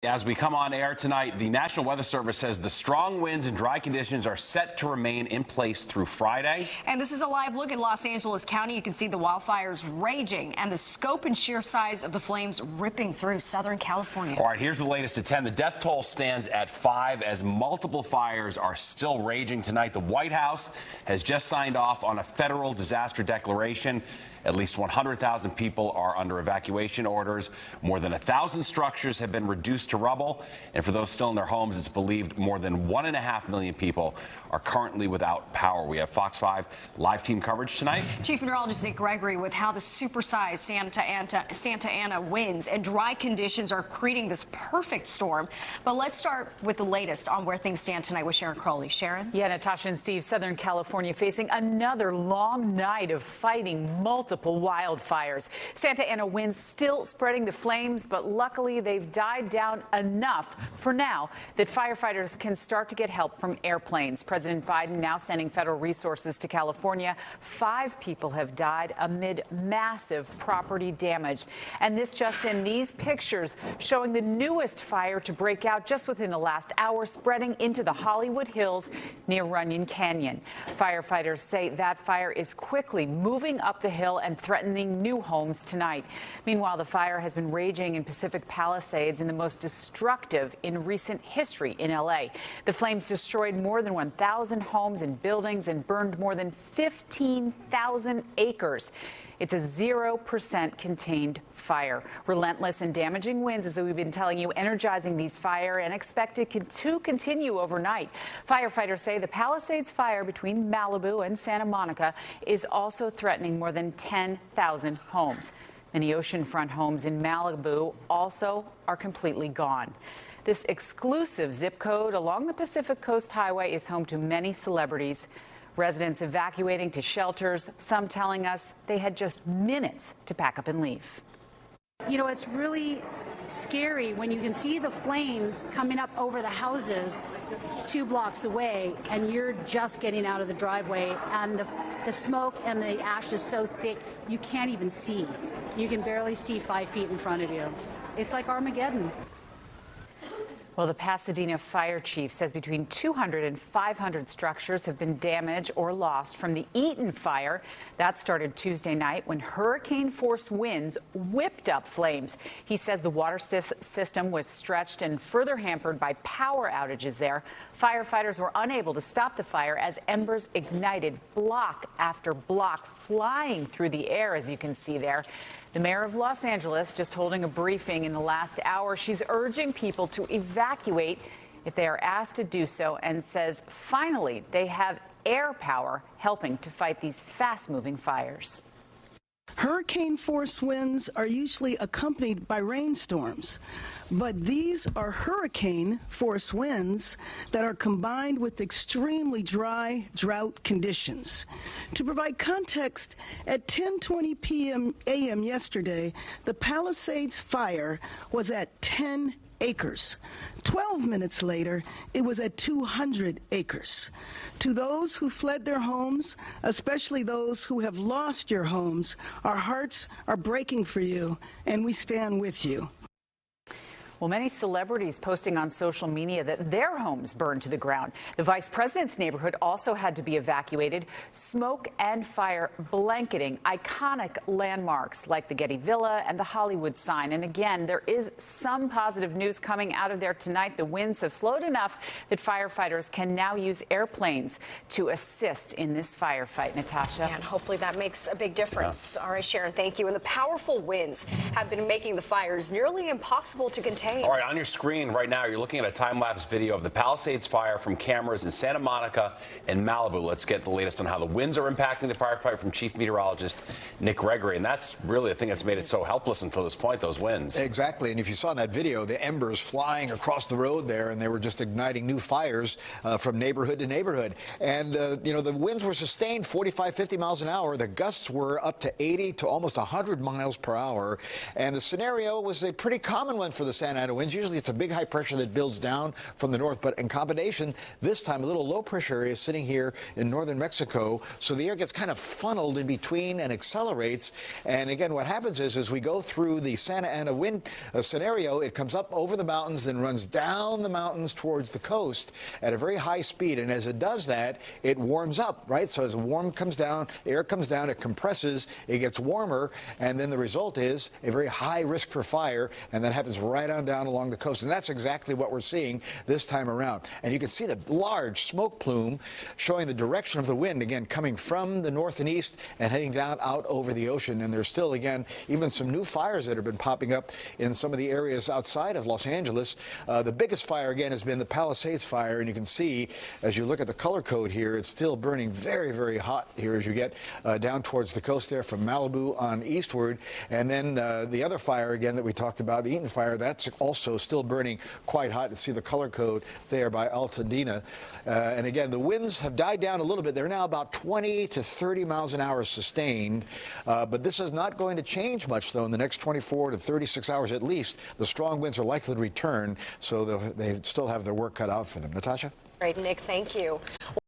As we come on air tonight, the National Weather Service says the strong winds and dry conditions are set to remain in place through Friday. And this is a live look at Los Angeles County. You can see the wildfires raging and the scope and sheer size of the flames ripping through Southern California. All right, here's the latest at 10. The death toll stands at 5 as multiple fires are still raging tonight. The White House has just signed off on a federal disaster declaration. At least 100,000 people are under evacuation orders. More than 1,000 structures have been reduced to rubble. And for those still in their homes, it's believed more than 1.5 million people are currently without power. We have Fox 5 live team coverage tonight. Chief Meteorologist Gregory with how the supersized Santa Ana winds and dry conditions are creating this perfect storm. But let's start with the latest on where things stand tonight with Sharon Crowley. Sharon? Yeah, Natasha and Steve, Southern California facing another long night of fighting multiple wildfires. Santa Ana winds still spreading the flames, but luckily they've died down enough for now that firefighters can start to get help from airplanes. President Biden now sending federal resources to California. 5 people have died amid massive property damage. And this just in, these pictures showing the newest fire to break out just within the last hour, spreading into the Hollywood Hills near Runyon Canyon. Firefighters say that fire is quickly moving up the hill and threatening new homes tonight. Meanwhile, the fire has been raging in Pacific Palisades and the most destructive in recent history in L.A. The flames destroyed more than 1,000 homes and buildings and burned more than 15,000 acres. It's a 0% contained fire. Relentless and damaging winds, as we've been telling you, energizing these fire and expected to continue overnight. Firefighters say the Palisades fire between Malibu and Santa Monica is also threatening more than 10,000 homes. Many oceanfront homes in Malibu also are completely gone. This exclusive zip code along the Pacific Coast Highway is home to many celebrities. Residents evacuating to shelters, some telling us they had just minutes to pack up and leave. You know, it's really scary when you can see the flames coming up over the houses 2 blocks away and you're just getting out of the driveway and the smoke and the ash is so thick you can't even see. You can barely see 5 feet in front of you. It's like Armageddon. Well, the Pasadena fire chief says between 200 and 500 structures have been damaged or lost from the Eaton fire. That started Tuesday night when hurricane-force winds whipped up flames. He says the water system was stretched and further hampered by power outages there. Firefighters were unable to stop the fire as embers ignited block after block, flying through the air, as you can see there. The mayor of Los Angeles just holding a briefing in the last hour. She's urging people to evacuate if they are asked to do so, and says finally they have air power helping to fight these fast-moving fires. Hurricane-force winds are usually accompanied by rainstorms, but these are hurricane-force winds that are combined with extremely dry drought conditions. To provide context, at 10:20 a.m. yesterday, the Palisades fire was at 10 acres. 12 minutes later, it was at 200 acres. To those who fled their homes, especially those who have lost your homes, our hearts are breaking for you, and we stand with you. Well, many celebrities posting on social media that their homes burned to the ground. The vice president's neighborhood also had to be evacuated. Smoke and fire blanketing iconic landmarks like the Getty Villa and the Hollywood sign. And again, there is some positive news coming out of there tonight. The winds have slowed enough that firefighters can now use airplanes to assist in this firefight. Natasha. And hopefully that makes a big difference. Yeah. All right, Sharon, thank you. And the powerful winds have been making the fires nearly impossible to contain. All right, on your screen right now, you're looking at a time-lapse video of the Palisades fire from cameras in Santa Monica and Malibu. Let's get the latest on how the winds are impacting the firefight from Chief Meteorologist Gregory. And that's really the thing that's made it so helpless until this point, those winds. Exactly. And if you saw in that video, the embers flying across the road there, and they were just igniting new fires from neighborhood to neighborhood. And, you know, the winds were sustained 45, 50 miles an hour. The gusts were up to 80 to almost 100 miles per hour. And the scenario was a pretty common one for the Santa Santa Ana winds. Usually it's a big high pressure that builds down from the north, but in combination, this time a little low pressure area is sitting here in northern Mexico, so the air gets kind of funneled in between and accelerates. And again, what happens is as we go through the Santa Ana wind scenario, it comes up over the mountains, then runs down the mountains towards the coast at a very high speed. And as it does that, it warms up, right? So as warm comes down, air comes down, it compresses, it gets warmer, and then the result is a very high risk for fire, and that happens right on down along the coast. And that's exactly what we're seeing this time around. And you can see the large smoke plume showing the direction of the wind, again, coming from the north and east and heading down out over the ocean. And there's still, again, even some new fires that have been popping up in some of the areas outside of Los Angeles. The biggest fire, again, has been the Palisades fire. And you can see, as you look at the color code here, it's still burning very, very hot here as you get down towards the coast there from Malibu on eastward. And then the other fire, again, that we talked about, the Eaton fire, that's also still burning quite hot. You see the color code there by Altadena. And again, the winds have died down a little bit. They're now about 20 to 30 miles an hour sustained. But this is not going to change much, though, in the next 24 to 36 hours at least. The strong winds are likely to return, so they still have their work cut out for them. Natasha? Right, Nick, thank you.